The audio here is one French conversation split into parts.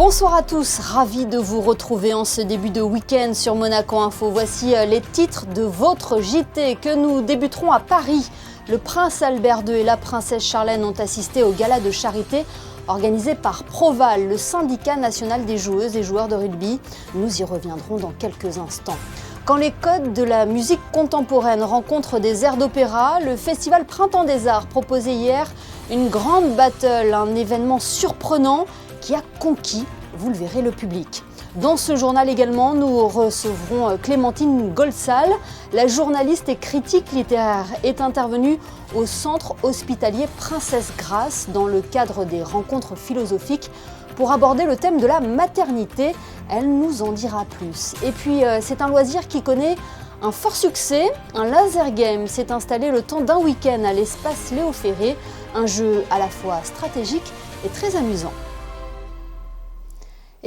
Bonsoir à tous, ravi de vous retrouver en ce début de week-end sur Monaco Info. Voici les titres de votre JT que nous débuterons à Paris. Le prince Albert II et la princesse Charlène ont assisté au gala de charité organisé par Proval, le syndicat national des joueuses et joueurs de rugby. Nous y reviendrons dans quelques instants. Quand les codes de la musique contemporaine rencontrent des airs d'opéra, le festival Printemps des Arts proposait hier une grande battle, un événement surprenant qui a conquis, vous le verrez, le public. Dans ce journal également, nous recevrons Clémentine Golsal. La journaliste et critique littéraire est intervenue au centre hospitalier Princesse Grace dans le cadre des rencontres philosophiques pour aborder le thème de la maternité. Elle nous en dira plus. Et puis, c'est un loisir qui connaît un fort succès. Un laser game s'est installé le temps d'un week-end à l'espace Léo Ferré. Un jeu à la fois stratégique et très amusant.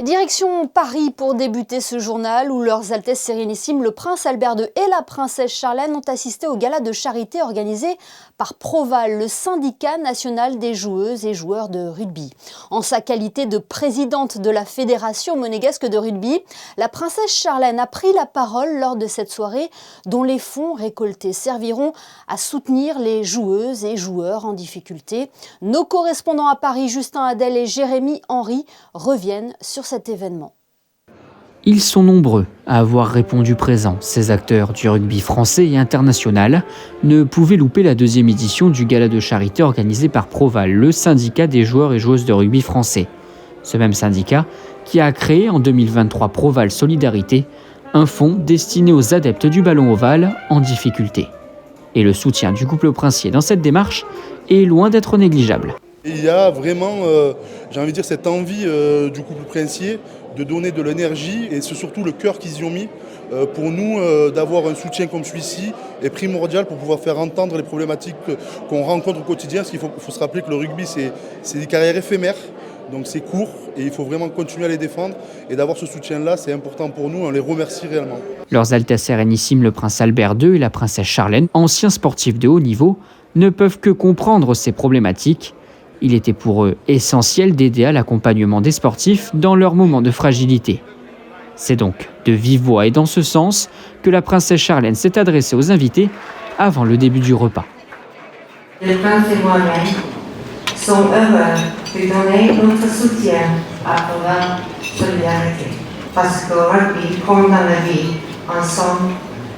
Direction Paris pour débuter ce journal où leurs Altesses Sérénissimes, le prince Albert II et la princesse Charlène ont assisté au gala de charité organisé par Proval, le syndicat national des joueuses et joueurs de rugby. En sa qualité de présidente de la Fédération monégasque de rugby, la princesse Charlène a pris la parole lors de cette soirée dont les fonds récoltés serviront à soutenir les joueuses et joueurs en difficulté. Nos correspondants à Paris, Justin Adel et Jérémy Henry, reviennent sur cet événement. Ils sont nombreux à avoir répondu présent. Ces acteurs du rugby français et international ne pouvaient louper la deuxième édition du gala de charité organisé par Proval, le syndicat des joueurs et joueuses de rugby français. Ce même syndicat qui a créé en 2023 Proval Solidarité, un fonds destiné aux adeptes du ballon ovale en difficulté. Et le soutien du couple princier dans cette démarche est loin d'être négligeable. Il y a vraiment, j'ai envie de dire, cette envie du couple princier de donner de l'énergie et c'est surtout le cœur qu'ils y ont mis. Pour nous, d'avoir un soutien comme celui-ci est primordial pour pouvoir faire entendre les problématiques qu'on rencontre au quotidien. Parce qu'il faut se rappeler que le rugby, c'est des carrières éphémères, donc c'est court et il faut vraiment continuer à les défendre. Et d'avoir ce soutien-là, c'est important pour nous, on les remercie réellement. Leurs Altesses Sérénissimes, le prince Albert II et la princesse Charlène, anciens sportifs de haut niveau, ne peuvent que comprendre ces problématiques. Il était pour eux essentiel d'aider à l'accompagnement des sportifs dans leurs moments de fragilité. C'est donc de vive voix et dans ce sens que la princesse Charlène s'est adressée aux invités avant le début du repas. Le prince et moi-même sommes heureux de donner notre soutien à Proval Solidarité. Parce que rugby, comme dans la vie, ensemble,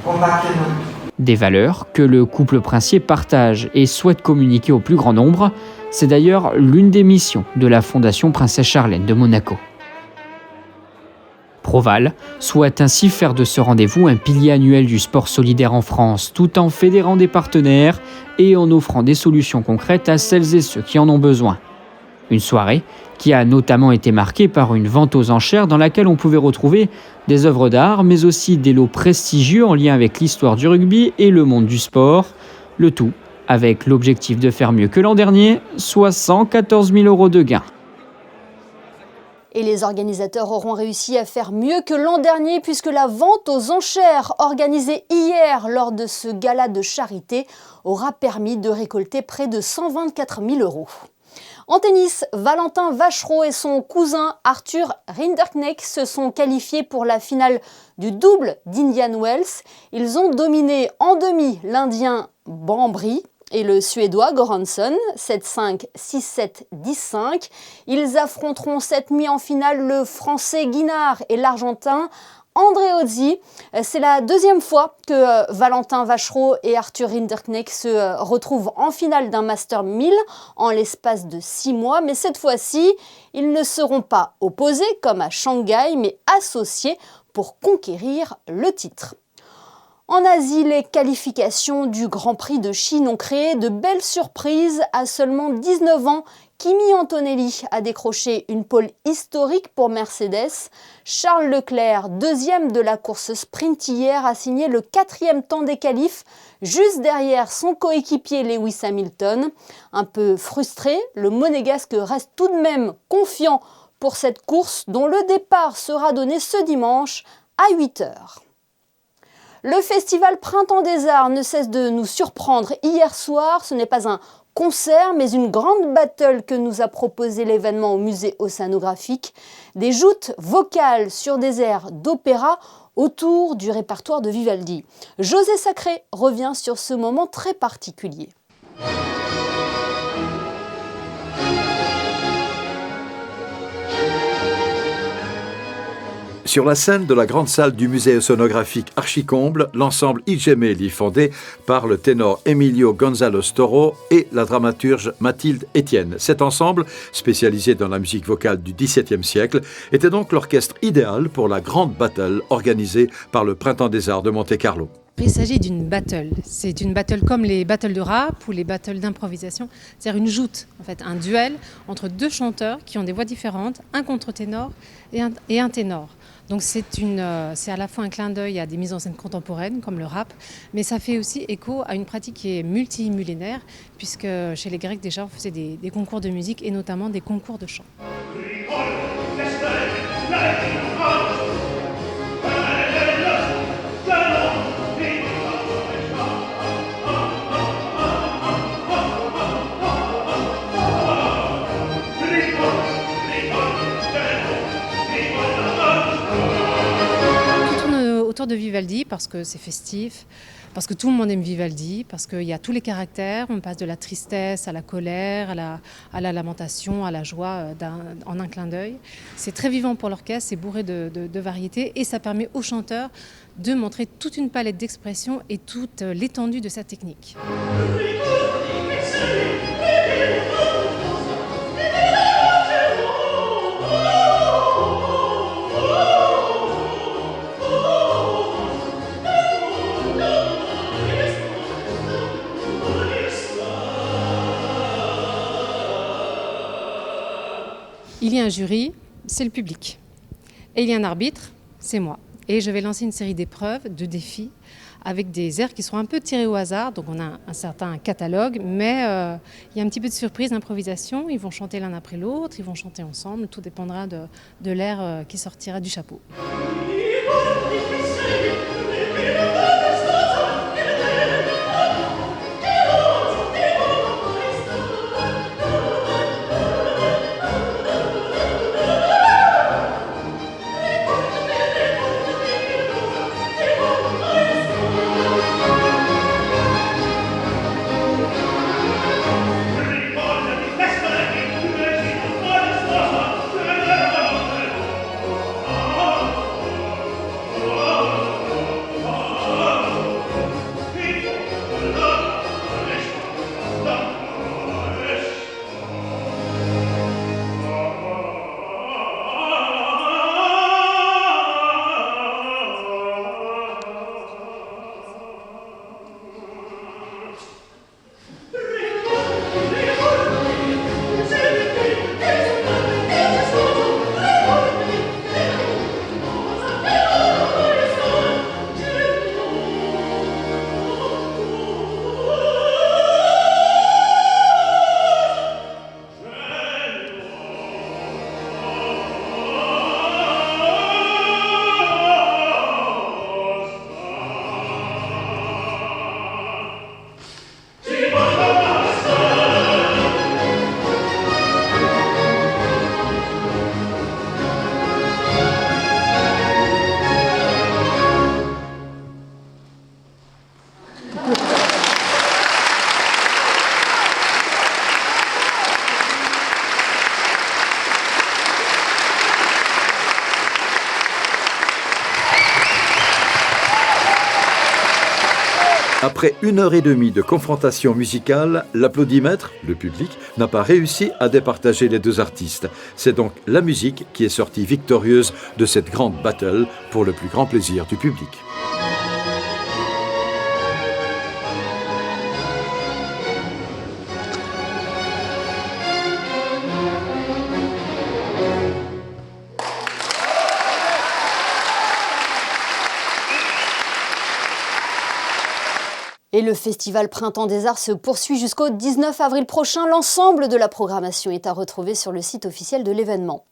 on bat tout le monde. Des valeurs que le couple princier partage et souhaite communiquer au plus grand nombre. C'est d'ailleurs l'une des missions de la Fondation Princesse Charlène de Monaco. Proval souhaite ainsi faire de ce rendez-vous un pilier annuel du sport solidaire en France, tout en fédérant des partenaires et en offrant des solutions concrètes à celles et ceux qui en ont besoin. Une soirée qui a notamment été marquée par une vente aux enchères dans laquelle on pouvait retrouver des œuvres d'art, mais aussi des lots prestigieux en lien avec l'histoire du rugby et le monde du sport. Le tout avec l'objectif de faire mieux que l'an dernier, soit 114 000 € de gains. Et les organisateurs auront réussi à faire mieux que l'an dernier puisque la vente aux enchères organisée hier lors de ce gala de charité aura permis de récolter près de 124 000 €. En tennis, Valentin Vachereau et son cousin Arthur Rinderknecht se sont qualifiés pour la finale du double d'Indian Wells. Ils ont dominé en demi l'Indien Bambry et le Suédois Goransson, 7-5, 6-7, 10-5. Ils affronteront cette nuit en finale le Français Guinard et l'Argentin Andreozzi. C'est la deuxième fois que Valentin Vachereau et Arthur Rinderknecht se retrouvent en finale d'un Master 1000 en l'espace de 6 mois. Mais cette fois-ci, ils ne seront pas opposés comme à Shanghai, mais associés pour conquérir le titre. En Asie, les qualifications du Grand Prix de Chine ont créé de belles surprises. À seulement 19 ans, Kimi Antonelli a décroché une pole historique pour Mercedes. Charles Leclerc, deuxième de la course sprint hier, a signé le 4e temps des qualifs, juste derrière son coéquipier Lewis Hamilton. Un peu frustré, le Monégasque reste tout de même confiant pour cette course dont le départ sera donné ce dimanche à 8 h. Le festival Printemps des Arts ne cesse de nous surprendre. Hier soir, ce n'est pas un concert, mais une grande battle que nous a proposé l'événement au musée océanographique. Des joutes vocales sur des airs d'opéra autour du répertoire de Vivaldi. José Sacré revient sur ce moment très particulier. Sur la scène de la grande salle du musée océanographique Archicomble, l'ensemble I Gemelli, fondé par le ténor Emilio González Toro et la dramaturge Mathilde Etienne. Cet ensemble, spécialisé dans la musique vocale du XVIIe siècle, était donc l'orchestre idéal pour la grande battle organisée par le Printemps des Arts de Monte-Carlo. Il s'agit d'une battle. C'est une battle comme les battles de rap ou les battles d'improvisation. C'est-à-dire une joute, en fait, un duel entre deux chanteurs qui ont des voix différentes, un contre-ténor et un ténor. Donc c'est à la fois un clin d'œil à des mises en scène contemporaines comme le rap, mais ça fait aussi écho à une pratique qui est multimillénaire, puisque chez les Grecs déjà on faisait des concours de musique et notamment des concours de chant. Autour de Vivaldi parce que c'est festif, parce que tout le monde aime Vivaldi, parce qu'il y a tous les caractères, on passe de la tristesse à la colère, à la lamentation, à la joie en un clin d'œil. C'est très vivant pour l'orchestre, c'est bourré de variétés et ça permet aux chanteurs de montrer toute une palette d'expressions et toute l'étendue de sa technique. Il y a un jury, c'est le public. Et il y a un arbitre, c'est moi. Et je vais lancer une série d'épreuves, de défis, avec des airs qui seront un peu tirés au hasard. Donc on a un certain catalogue, mais il y a un petit peu de surprise, d'improvisation. Ils vont chanter l'un après l'autre, ils vont chanter ensemble. Tout dépendra de l'air qui sortira du chapeau. Après 1h30 de confrontation musicale, l'applaudimètre, le public, n'a pas réussi à départager les deux artistes. C'est donc la musique qui est sortie victorieuse de cette grande battle pour le plus grand plaisir du public. Et le festival Printemps des Arts se poursuit jusqu'au 19 avril prochain. L'ensemble de la programmation est à retrouver sur le site officiel de l'événement.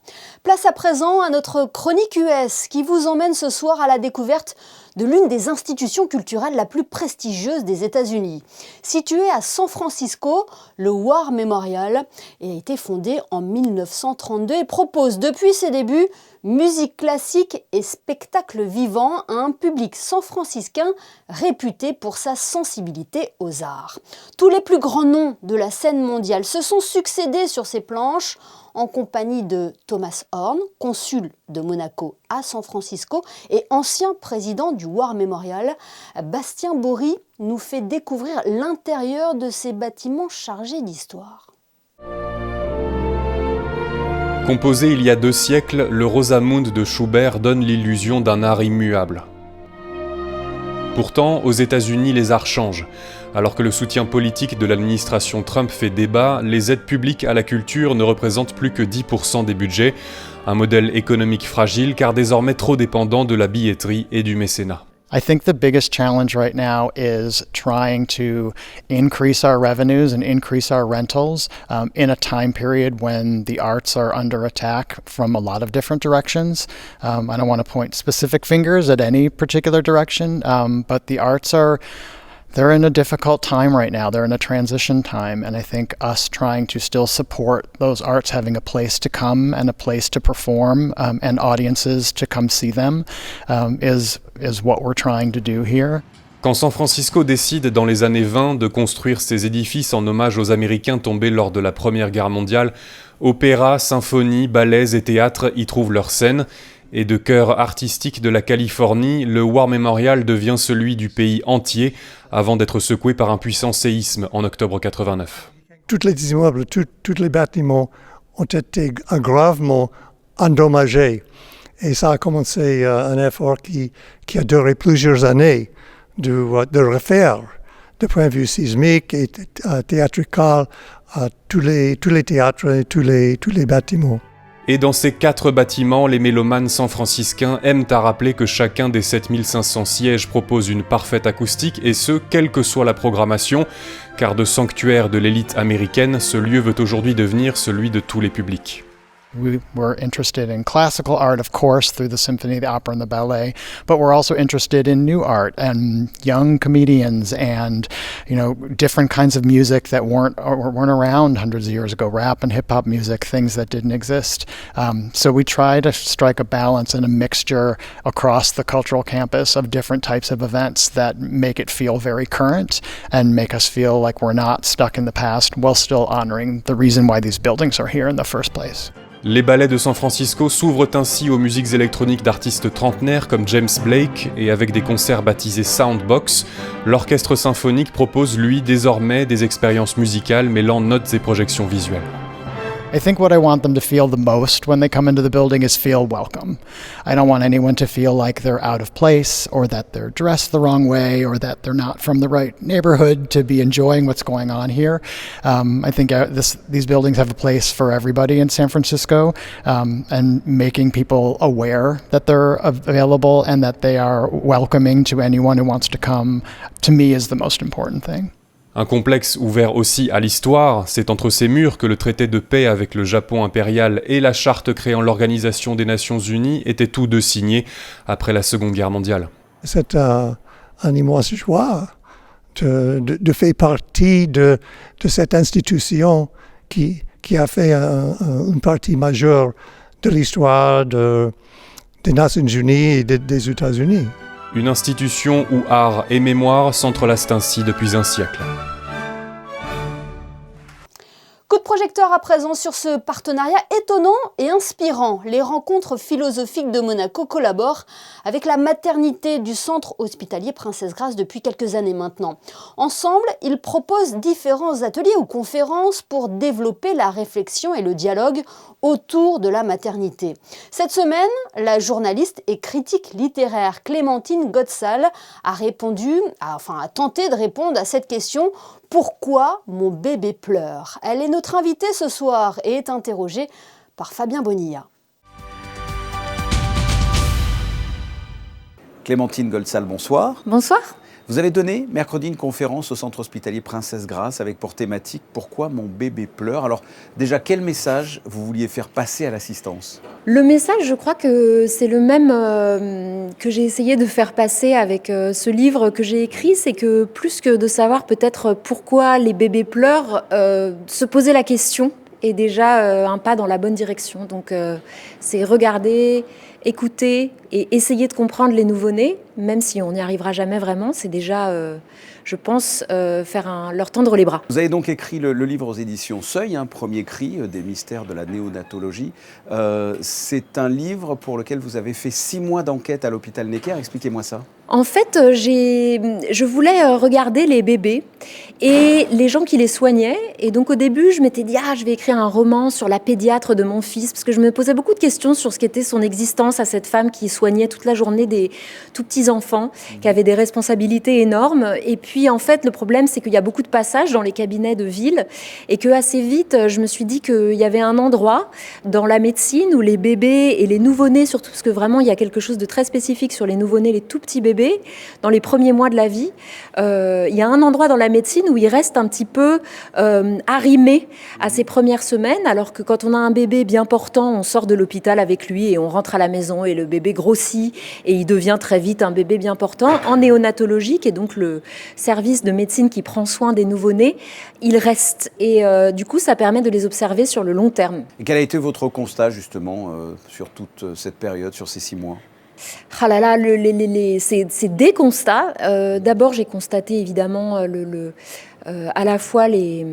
Place à présent à notre chronique US qui vous emmène ce soir à la découverte de l'une des institutions culturelles la plus prestigieuse des États-Unis. Situé à San Francisco, le War Memorial a été fondé en 1932 et propose depuis ses débuts musique classique et spectacle vivant à un public san-franciscain réputé pour sa sensibilité aux arts. Tous les plus grands noms de la scène mondiale se sont succédés sur ces planches en compagnie de Thomas Horn, consul de Monaco à San Francisco et ancien président du War Memorial. Bastien Bory nous fait découvrir l'intérieur de ces bâtiments chargés d'histoire. Composé il y a 2 siècles, le Rosamunde de Schubert donne l'illusion d'un art immuable. Pourtant, aux États-Unis, les arts changent. Alors que le soutien politique de l'administration Trump fait débat, les aides publiques à la culture ne représentent plus que 10% des budgets, un modèle économique fragile car désormais trop dépendant de la billetterie et du mécénat. I think the biggest challenge right now is trying to increase our revenues and increase our rentals in a time period when the arts are under attack from a lot of different directions. I don't want to point specific fingers at any particular direction, but the arts they're in a difficult time right now. They're in a transition time, and I think us trying to still support those arts having a place to come and a place to perform and audiences to come see them is what we're trying to do here. Quand San Francisco décide dans les années 20 de construire ses édifices en hommage aux Américains tombés lors de la Première Guerre mondiale, opéras, symphonies, ballets et théâtres y trouvent leur scène. Et de cœur artistique de la Californie, le War Memorial devient celui du pays entier avant d'être secoué par un puissant séisme en octobre 89. Tous les immeubles, tous les bâtiments ont été gravement endommagés. Et ça a commencé un effort qui a duré plusieurs années de refaire, de point de vue sismique et théâtrical, tous les théâtres et tous les bâtiments. Et dans ces 4 bâtiments, les mélomanes san-franciscains aiment à rappeler que chacun des 7500 sièges propose une parfaite acoustique, et ce, quelle que soit la programmation, car de sanctuaire de l'élite américaine, ce lieu veut aujourd'hui devenir celui de tous les publics. We were interested in classical art, of course, through the symphony, the opera, and the ballet, but we're also interested in new art and young comedians and, different kinds of music that weren't around hundreds of years ago, rap and hip-hop music, things that didn't exist. So we try to strike a balance and a mixture across the cultural campus of different types of events that make it feel very current and make us feel like we're not stuck in the past while still honoring the reason why these buildings are here in the first place. Les ballets de San Francisco s'ouvrent ainsi aux musiques électroniques d'artistes trentenaires comme James Blake, et avec des concerts baptisés Soundbox, l'orchestre symphonique propose lui désormais des expériences musicales mêlant notes et projections visuelles. I think what I want them to feel the most when they come into the building is feel welcome. I don't want anyone to feel like they're out of place or that they're dressed the wrong way or that they're not from the right neighborhood to be enjoying what's going on here. I think these buildings have a place for everybody in San Francisco, and making people aware that they're available and that they are welcoming to anyone who wants to come, to me, is the most important thing. Un complexe ouvert aussi à l'histoire, c'est entre ces murs que le traité de paix avec le Japon impérial et la charte créant l'Organisation des Nations Unies étaient tous deux signés après la Seconde Guerre mondiale. C'est un immense joie de faire partie de cette institution qui a fait une partie majeure de l'histoire des Nations Unies et des États-Unis. Une institution où art et mémoire s'entrelacent ainsi depuis un siècle. Coup de projecteur à présent sur ce partenariat étonnant et inspirant. Les rencontres philosophiques de Monaco collaborent avec la maternité du centre hospitalier Princesse Grâce depuis quelques années maintenant. Ensemble, ils proposent différents ateliers ou conférences pour développer la réflexion et le dialogue autour de la maternité. Cette semaine, la journaliste et critique littéraire Clémentine Godsal a tenté de répondre à cette question: pourquoi mon bébé pleure? Elle est notre invitée ce soir et est interrogée par Fabien Bonilla. Clémentine Godsal, bonsoir. Bonsoir. Vous avez donné mercredi une conférence au centre hospitalier Princesse Grasse avec pour thématique « Pourquoi mon bébé pleure ?» Alors déjà, quel message vous vouliez faire passer à l'assistance ? Le message, je crois que c'est le même que j'ai essayé de faire passer avec ce livre que j'ai écrit, c'est que plus que de savoir peut-être pourquoi les bébés pleurent, se poser la question est déjà un pas dans la bonne direction. Donc c'est regarder, écouter et essayer de comprendre les nouveau-nés, même si on n'y arrivera jamais vraiment, c'est déjà, je pense, leur tendre les bras. Vous avez donc écrit le livre aux éditions Seuil, Premier cri, des mystères de la néonatologie. C'est un livre pour lequel vous avez fait 6 mois d'enquête à l'hôpital Necker. Expliquez-moi ça. En fait, je voulais regarder les bébés et les gens qui les soignaient. Et donc au début, je m'étais dit, je vais écrire un roman sur la pédiatre de mon fils, parce que je me posais beaucoup de questions sur ce qu'était son existence à cette femme qui soignait toute la journée des tout petits enfants, qui avaient des responsabilités énormes. Et puis en fait, le problème, c'est qu'il y a beaucoup de passages dans les cabinets de ville et que assez vite, je me suis dit qu'il y avait un endroit dans la médecine où les bébés et les nouveau-nés, surtout parce que vraiment, il y a quelque chose de très spécifique sur les nouveau-nés, les tout petits bébés, dans les premiers mois de la vie, il y a un endroit dans la médecine où il reste un petit peu arrimé à ses premières semaines, alors que quand on a un bébé bien portant, on sort de l'hôpital avec lui et on rentre à la maison et le bébé grossit et il devient très vite un bébé bien portant. En néonatologie, qui est donc le service de médecine qui prend soin des nouveau-nés, il reste et du coup ça permet de les observer sur le long terme. Et quel a été votre constat justement sur toute cette période, sur ces 6 mois ? Ah là là, c'est des constats. D'abord, j'ai constaté évidemment à la fois les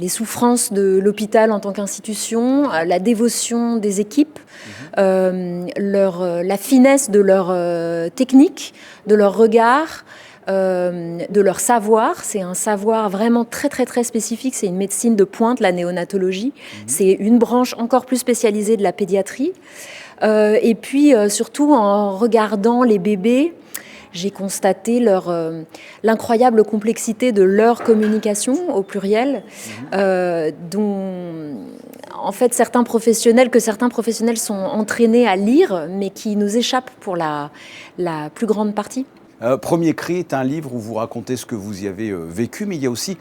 souffrances de l'hôpital en tant qu'institution, la dévotion des équipes, la finesse de leur technique, de leur regard, de leur savoir. C'est un savoir vraiment très très très spécifique. C'est une médecine de pointe, la néonatologie. C'est une branche encore plus spécialisée de la pédiatrie. Et puis surtout en regardant les bébés, j'ai constaté l'incroyable complexité de leur communication au pluriel, dont en fait certains professionnels sont entraînés à lire, mais qui nous échappent pour la plus grande partie. Premier cri est un livre où vous racontez ce que vous y avez vécu, mais il y a aussi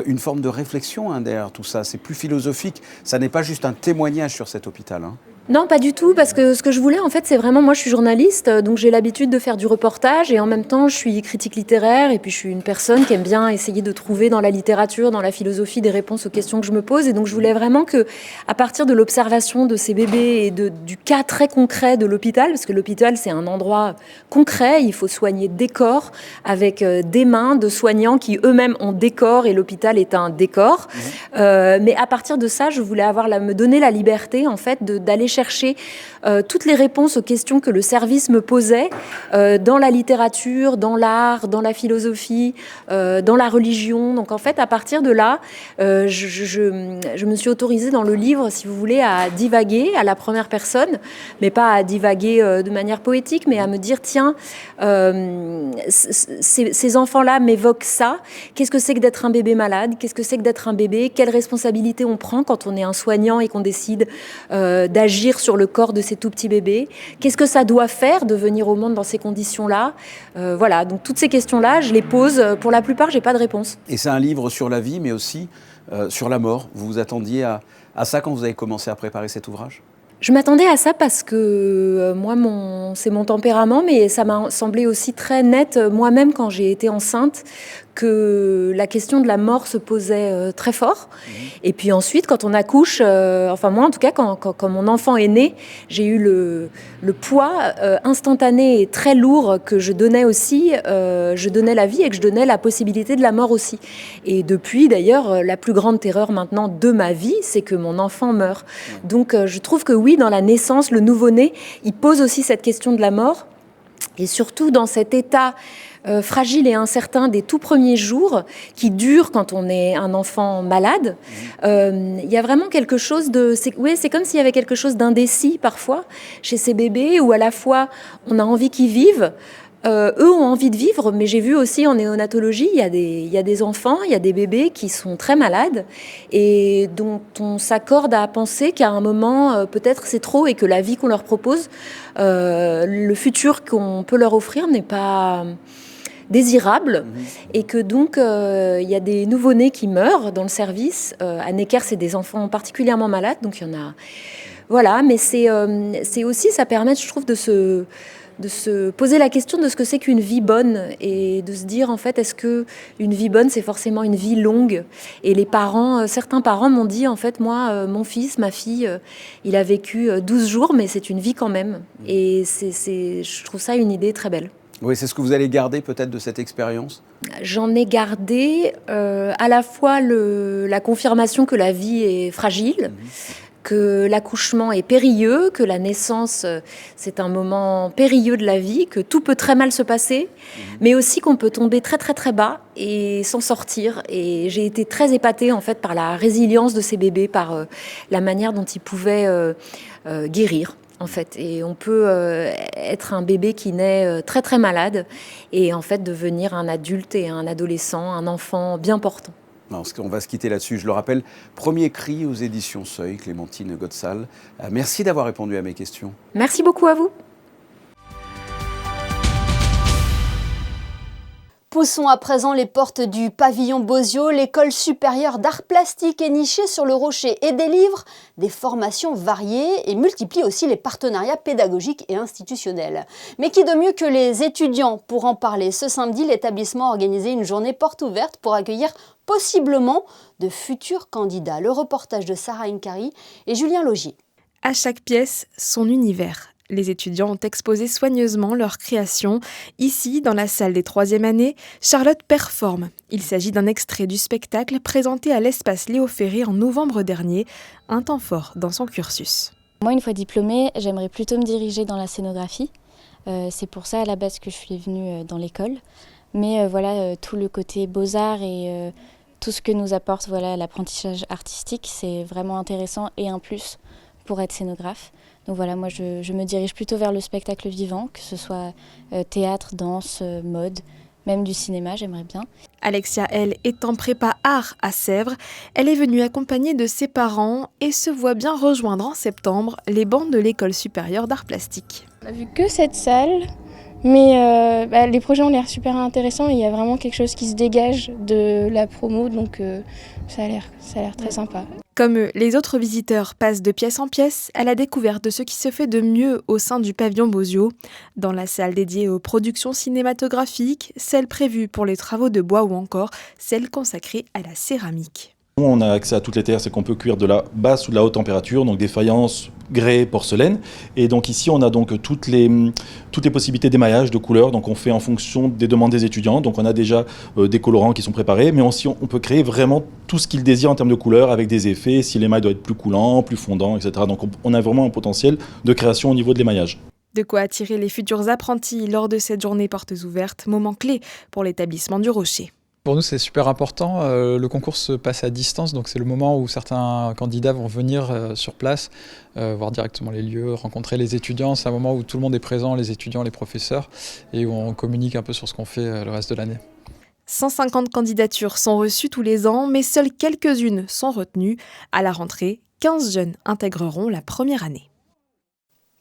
une forme de réflexion derrière tout ça. C'est plus philosophique. Ça n'est pas juste un témoignage sur cet hôpital. Non, pas du tout, parce que ce que je voulais, en fait, c'est vraiment, moi je suis journaliste, donc j'ai l'habitude de faire du reportage et en même temps je suis critique littéraire et puis je suis une personne qui aime bien essayer de trouver dans la littérature, dans la philosophie des réponses aux questions que je me pose, et donc je voulais vraiment que, à partir de l'observation de ces bébés et du cas très concret de l'hôpital, parce que l'hôpital c'est un endroit concret, il faut soigner des corps avec des mains de soignants qui eux-mêmes ont des corps et l'hôpital est un décor, mais à partir de ça, je voulais me donner la liberté en fait d'aller chercher toutes les réponses aux questions que le service me posait dans la littérature, dans l'art, dans la philosophie, dans la religion. Donc en fait, à partir de là, je me suis autorisée dans le livre, si vous voulez, à divaguer à la première personne, mais pas à divaguer de manière poétique, mais à me dire, tiens, ces enfants-là m'évoquent ça. Qu'est-ce que c'est que d'être un bébé malade ? Qu'est-ce que c'est que d'être un bébé ? Quelle responsabilité on prend quand on est un soignant et qu'on décide d'agir sur le corps de ces tout petits bébés? Qu'est-ce que ça doit faire de venir au monde dans ces conditions-là ? Voilà, donc toutes ces questions-là, je les pose. Pour la plupart, j'ai pas de réponse. Et c'est un livre sur la vie, mais aussi sur la mort. Vous vous attendiez à ça quand vous avez commencé à préparer cet ouvrage ? Je m'attendais à ça parce que moi, c'est mon tempérament, mais ça m'a semblé aussi très net moi-même quand j'ai été enceinte, que la question de la mort se posait très fort. Et puis ensuite, quand on accouche, enfin moi en tout cas, quand mon enfant est né, j'ai eu le poids instantané et très lourd que je donnais aussi, je donnais la vie et que je donnais la possibilité de la mort aussi. Et depuis d'ailleurs, la plus grande terreur maintenant de ma vie, c'est que mon enfant meure. Donc je trouve que oui, dans la naissance, le nouveau-né, il pose aussi cette question de la mort. Et surtout dans cet état fragile et incertain des tout premiers jours qui dure quand on est un enfant malade, il y a vraiment quelque chose de... C'est comme s'il y avait quelque chose d'indécis parfois chez ces bébés où à la fois on a envie qu'ils vivent, eux ont envie de vivre, mais j'ai vu aussi en néonatologie, il y a des enfants, il y a des bébés qui sont très malades et dont on s'accorde à penser qu'à un moment, peut-être c'est trop et que la vie qu'on leur propose, le futur qu'on peut leur offrir n'est pas désirable et que donc il y a des nouveau-nés qui meurent dans le service. À Necker, c'est des enfants particulièrement malades, donc il y en a... Voilà, mais c'est aussi, ça permet, je trouve, de se poser la question de ce que c'est qu'une vie bonne et de se dire, en fait, est-ce qu'une vie bonne, c'est forcément une vie longue ? Et les parents, certains parents m'ont dit, en fait, moi, mon fils, ma fille, il a vécu 12 jours, mais c'est une vie quand même. Et je trouve ça une idée très belle. Oui, c'est ce que vous allez garder peut-être de cette expérience ? J'en ai gardé à la fois la confirmation que la vie est fragile, que l'accouchement est périlleux, que la naissance, c'est un moment périlleux de la vie, que tout peut très mal se passer, mais aussi qu'on peut tomber très très très bas et s'en sortir. Et j'ai été très épatée en fait par la résilience de ces bébés, par la manière dont ils pouvaient guérir. En fait, et on peut être un bébé qui naît très très malade et en fait devenir un adulte et un adolescent, un enfant bien portant. On va se quitter là-dessus. Je le rappelle, premier cri aux éditions Seuil, Clémentine Godesal. Merci d'avoir répondu à mes questions. Merci beaucoup à vous. Poussons à présent les portes du pavillon Bozio. L'école supérieure d'art plastique est nichée sur le rocher et délivre des formations variées et multiplie aussi les partenariats pédagogiques et institutionnels. Mais qui de mieux que les étudiants pour en parler ? Ce samedi, l'établissement a organisé une journée porte ouverte pour accueillir possiblement de futurs candidats. Le reportage de Sarah Inkari et Julien Logier. À chaque pièce, son univers. Les étudiants ont exposé soigneusement leur création. Ici, dans la salle des 3e années, Charlotte performe. Il s'agit d'un extrait du spectacle présenté à l'espace Léo Ferré en novembre dernier, un temps fort dans son cursus. Moi, une fois diplômée, j'aimerais plutôt me diriger dans la scénographie. C'est pour ça à la base que je suis venue dans l'école. Mais tout le côté beaux-arts et tout ce que nous apporte l'apprentissage artistique, c'est vraiment intéressant et un plus pour être scénographe. Donc moi je me dirige plutôt vers le spectacle vivant, que ce soit théâtre, danse, mode, même du cinéma, j'aimerais bien. Alexia, elle, est en prépa art à Sèvres. Elle est venue accompagnée de ses parents et se voit bien rejoindre en septembre les bancs de l'école supérieure d'art plastique. On n'a vu que cette salle, mais les projets ont l'air super intéressants et il y a vraiment quelque chose qui se dégage de la promo, donc ça a l'air très sympa. Comme les autres visiteurs passent de pièce en pièce à la découverte de ce qui se fait de mieux au sein du pavillon Bozio, dans la salle dédiée aux productions cinématographiques, celle prévue pour les travaux de bois ou encore celle consacrée à la céramique. On a accès à toutes les terres, c'est qu'on peut cuire de la basse ou de la haute température, donc des faïences, grès, porcelaine. Et donc ici, on a donc toutes les possibilités d'émaillage, de couleurs. Donc on fait en fonction des demandes des étudiants. Donc on a déjà des colorants qui sont préparés, mais aussi on peut créer vraiment tout ce qu'ils désirent en termes de couleurs avec des effets, si l'émail doit être plus coulant, plus fondant, etc. Donc on a vraiment un potentiel de création au niveau de l'émaillage. De quoi attirer les futurs apprentis lors de cette journée portes ouvertes, moment clé pour l'établissement du Rocher. Pour nous, c'est super important. Le concours se passe à distance, donc c'est le moment où certains candidats vont venir sur place, voir directement les lieux, rencontrer les étudiants. C'est un moment où tout le monde est présent, les étudiants, les professeurs, et où on communique un peu sur ce qu'on fait le reste de l'année. 150 candidatures sont reçues tous les ans, mais seules quelques-unes sont retenues. À la rentrée, 15 jeunes intégreront la première année.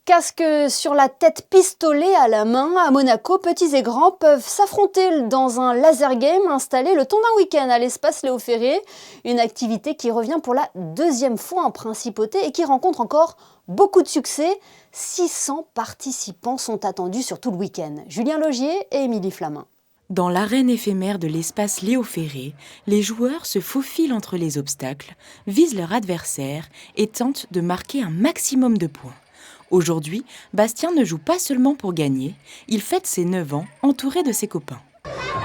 Casque sur la tête, pistolet à la main, à Monaco, petits et grands peuvent s'affronter dans un laser game installé le temps d'un week-end à l'espace Léo Ferré. Une activité qui revient pour la 2e fois en principauté et qui rencontre encore beaucoup de succès. 600 participants sont attendus sur tout le week-end. Julien Logier et Émilie Flamin. Dans l'arène éphémère de l'espace Léo Ferré, les joueurs se faufilent entre les obstacles, visent leur adversaire et tentent de marquer un maximum de points. Aujourd'hui, Bastien ne joue pas seulement pour gagner, il fête ses 9 ans entouré de ses copains.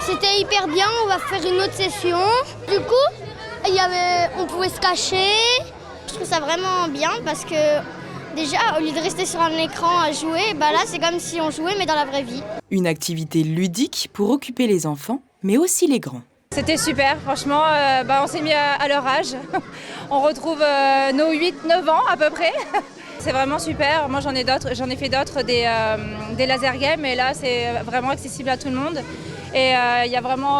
C'était hyper bien, on va faire une autre session. Du coup, on pouvait se cacher. Je trouve ça vraiment bien parce que déjà, au lieu de rester sur un écran à jouer, là c'est comme si on jouait mais dans la vraie vie. Une activité ludique pour occuper les enfants, mais aussi les grands. C'était super, franchement, on s'est mis à leur âge. On retrouve nos 8-9 ans à peu près. C'est vraiment super. Moi, j'en ai fait d'autres, des laser games, et là, c'est vraiment accessible à tout le monde. Et il y a vraiment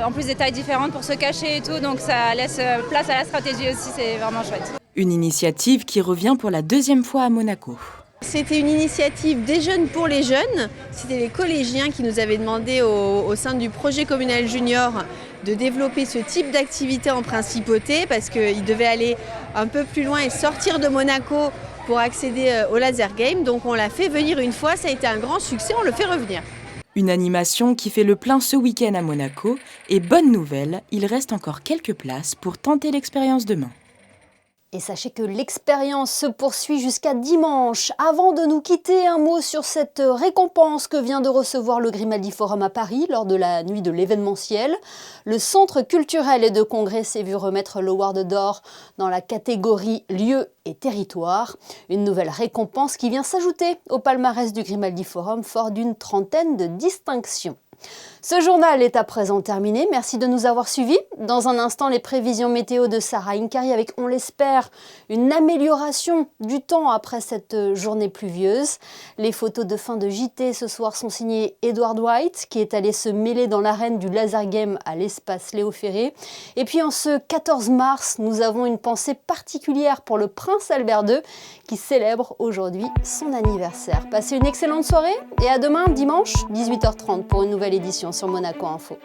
en plus des tailles différentes pour se cacher et tout, donc ça laisse place à la stratégie aussi, c'est vraiment chouette. Une initiative qui revient pour la 2e fois à Monaco. C'était une initiative des jeunes pour les jeunes. C'était les collégiens qui nous avaient demandé au sein du projet communal junior de développer ce type d'activité en principauté parce qu'ils devaient aller un peu plus loin et sortir de Monaco pour accéder au laser game. Donc on l'a fait venir une fois, ça a été un grand succès, on le fait revenir. Une animation qui fait le plein ce week-end à Monaco. Et bonne nouvelle, il reste encore quelques places pour tenter l'expérience demain. Et sachez que l'expérience se poursuit jusqu'à dimanche. Avant de nous quitter, un mot sur cette récompense que vient de recevoir le Grimaldi Forum à Paris lors de la nuit de l'événementiel. Le Centre culturel et de congrès s'est vu remettre l'Award d'or dans la catégorie lieu et territoire. Une nouvelle récompense qui vient s'ajouter au palmarès du Grimaldi Forum, fort d'une trentaine de distinctions. Ce journal est à présent terminé. Merci de nous avoir suivis. Dans un instant, les prévisions météo de Sarah Inkari avec, on l'espère, une amélioration du temps après cette journée pluvieuse. Les photos de fin de JT ce soir sont signées Edward White, qui est allé se mêler dans l'arène du laser game à l'espace Léo Ferré. Et puis en ce 14 mars, nous avons une pensée particulière pour le prince Albert II, qui célèbre aujourd'hui son anniversaire. Passez une excellente soirée et à demain, dimanche, 18h30 pour une nouvelle édition sur Monaco Info.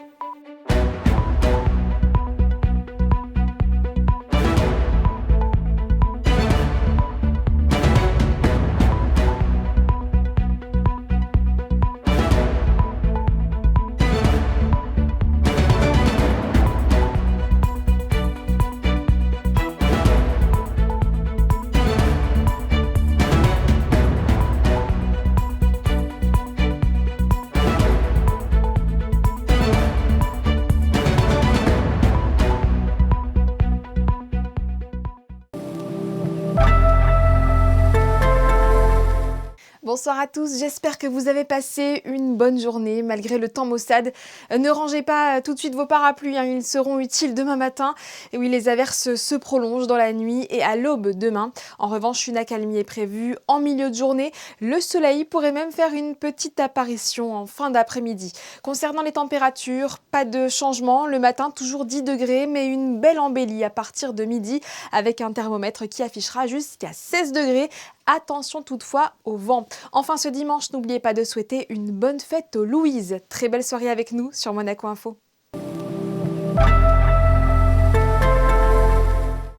Bonsoir à tous, j'espère que vous avez passé une bonne journée malgré le temps maussade. Ne rangez pas tout de suite vos parapluies, ils seront utiles demain matin. Et oui, les averses se prolongent dans la nuit et à l'aube demain. En revanche, une accalmie est prévue en milieu de journée. Le soleil pourrait même faire une petite apparition en fin d'après-midi. Concernant les températures, pas de changement. Le matin, toujours 10 degrés, mais une belle embellie à partir de midi avec un thermomètre qui affichera jusqu'à 16 degrés. Attention toutefois au vent. Enfin ce dimanche, n'oubliez pas de souhaiter une bonne fête aux Louises. Très belle soirée avec nous sur Monaco Info.